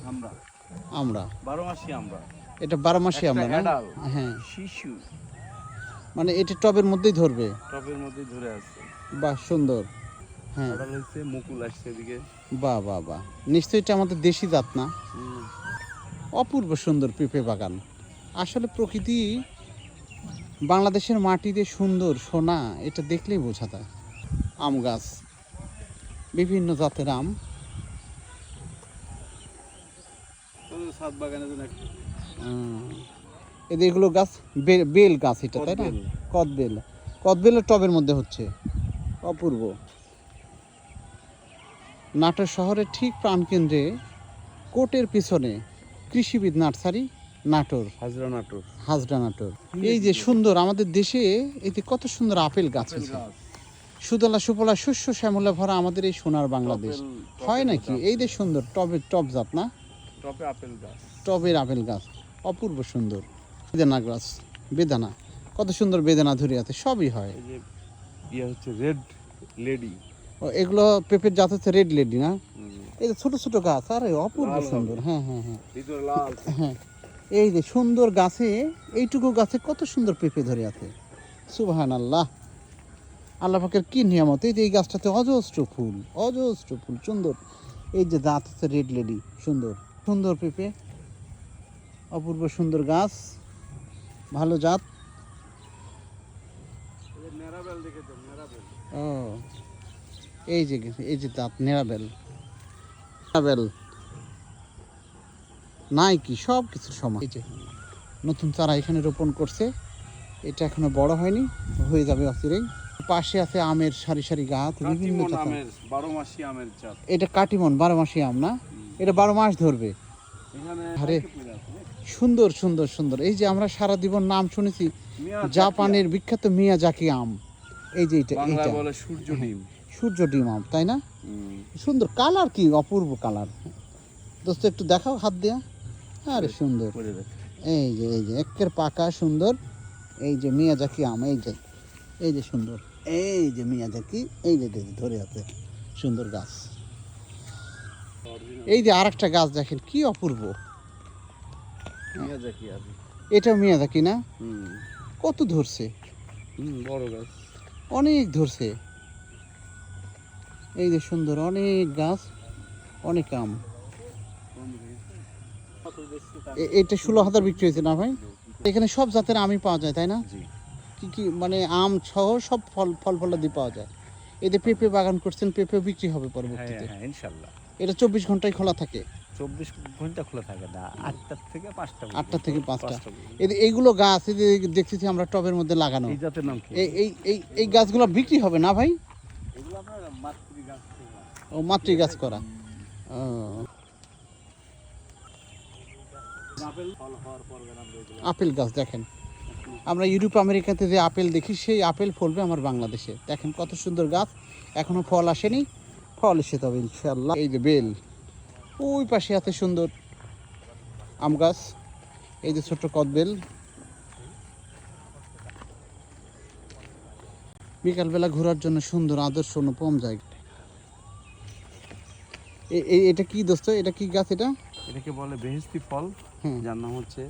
আমরা আমরা 12 মাসি আমরা। এটা 12 মাসই আমরা না? হ্যাঁ, শিশু মানে এটা টবের মধ্যেই ধরবে। টবের মধ্যে ধরে আছে। বাহ, সুন্দর। হ্যাঁ, আড়াল হইছে, মুকুল আসছে এদিকে। বাহ বাহ বাহ, নিশ্চয়ই এটা আমাদের দেশি জাত না? অপূর্ব সুন্দর পেঁপে বাগান। আসলে প্রকৃতি, বাংলাদেশের মাটিতে সুন্দর সোনা, এটা দেখলেই বোঝা যায়। আম গাছ, বিভিন্ন জাতের আম। ছাদ বাগানে এগুলো গাছ বেল গাছ, এটা তাই না? কদবেল। কদবেল। কদবেলের টবের মধ্যে হচ্ছে, অপূর্ব। নাটোর শহরের ঠিক প্রাণকেন্দ্রে কোর্টের পিছনে কৃষিবিদ নার্সারি, নাটোর, হাজরা নাটোর। এই যে সুন্দর আমাদের দেশে, এই যে কত সুন্দর আপেল গাছ আছে, সুদলা সুফলা শস্য শ্যামলা ভরা আমাদের এই সোনার বাংলাদেশ। হয় নাকি? এই যে সুন্দর টব জাত না? টবে আপেল গাছ, টবের আপেল গাছ, অপূর্ব সুন্দর। বেদানা গাছ, বেদানা, কত সুন্দর বেদানা ধরে আছে, সবই হয়। এই যে ইয়ে হচ্ছে রেড লেডি। ও, এগুলো পেঁপের জাত হচ্ছে রেড লেডি না? এই যে ছোট ছোট গাছ, আরে অপূর্ব সুন্দর। হ্যাঁ হ্যাঁ হ্যাঁ হ্যাঁ, এই যে সুন্দর গাছে, এইটুকু গাছে কত সুন্দর পেঁপে ধরে আছে। সুবহানাল্লাহ, আল্লাহ পাকের কি নিয়ামত। এই যে এই গাছটাতে অজস্র ফুল, অজস্র ফুল, সুন্দর। এই যে জাত হচ্ছে রেড লেডি, সুন্দর সুন্দর পেঁপে, অপূর্ব সুন্দর গাছ, ভালো জাত। ও, এই যে জাত নেরাবেল। নেরাবেল নাই কি, সব কিছু সমান। এই যে নতুন চারা এখানে রোপণ করছে, এটা এখনো বড় হয়নি, হয়ে যাবে অচিরেই। পাশে আছে আমের সারি সারি গাছ, বিভিন্ন আমের 12 মাসি আমের জাত। এটা কাটিমন 12 মাসি আম না? এটা 12 মাস ধরবে। এখানে আরে সুন্দর সুন্দর সুন্দর। এই যে আমরা সারা জীবন নাম শুনেছি জাপানের বিখ্যাত মিয়াজাকি আম। এই যে বাংলা বলে সূর্য ডিম। সূর্য ডিম আম, তাই না? সুন্দর কালার, কি অপূর্ব কালার। দোস্ত একটু দেখাও হাত দিয়া। আরে সুন্দর। এই যে একের পাকা সুন্দর। এই যে মিয়াজাকি আম, এই যে সুন্দর। এই যে মিয়াজাকি, এই যে ধরে আছে সুন্দর গাছ। এই যে আরেকটা গাছ দেখেন, কি অপূর্ব। মিয়াজাকি আর এটাও মিয়াজাকি না? কত ধরছে, বড় গাছ, অনেক ধরছে। এই যে সুন্দর অনেক গাছ, অনেক আম। এটা 16,000 বিক্রি হয়েছে না ভাই? এখানে সব জাতের আমই পাওয়া যায়, তাই না? কি কি মানে আম সহ সব ফল ফলাদি পাওয়া যায়। এতে পেঁপে বাগান করছেন, পেঁপে বিক্রি হবে পরবর্তীতে। হ্যাঁ ইনশাআল্লাহ। এটা 24 ঘন্টায় খোলা থাকে? 24 ঘন্টা খোলা থাকে না, 8টা থেকে 5টা। 8টা থেকে 5টা। এইগুলো গাছ এই যে দেখতেছি আমরা টবের মধ্যে লাগানো, এই জাতের নাম কি? এই গাছগুলো বিক্রি হবে না ভাই? এগুলো আপনার মাতৃ গাছ। ও, মাতৃ গাছ করা। ও, আপেল গাছ দেখেন, আমরা ইউরোপ আমেরিকাতে যে আপেল দেখি, সেই আপেল ফলবে আমার বাংলাদেশে। দেখেন কত সুন্দর গাছ, এখনো ফল আসেনি, ফল এসে তবে ইনশাআল্লাহ। এই যে বেল, ওই পাশে এত সুন্দর আম গাছ, এই যে ছোট্ট কদবেল। বিকালবেলা ঘোরার জন্য সুন্দর আদর্শ অনুপম জায়গা। এটা কি দোস্ত, এটা কি গাছ? এটাকে বলে বেহেশতি ফল, যার নাম হচ্ছে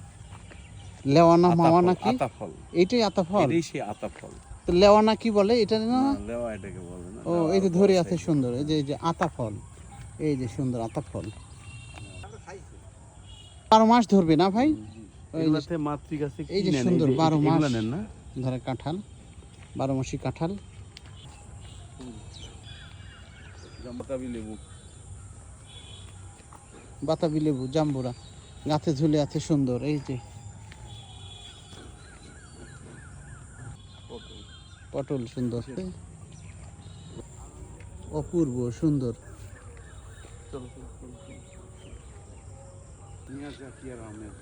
লেওয়ানা মাওয়ানা কি? আতা ফল। এইটাই আতা ফল? এটাই সেই আতা ফল। তো লেওয়ানা কি বলে এটা না? লেওয়া এটাকে বলে না। ও, এই যে ধরে আছে সুন্দর, এই যে আতা ফল, এই যে সুন্দর আতা ফল। 12 মাস ধরবে না ভাই? এগুলাতে মাতৃ গাছে এই যে সুন্দর 12 মাস নেন না ধরে কাঁঠাল, 12 মাসি কাঁঠাল। বাতাবি লেবু, বাতাবি লেবু, জাম্বুরা গাছে ঝুলে আছে সুন্দর। এই যে পটল সুন্দর, অপূর্ব সুন্দর। মিয়াজাকি আর আমের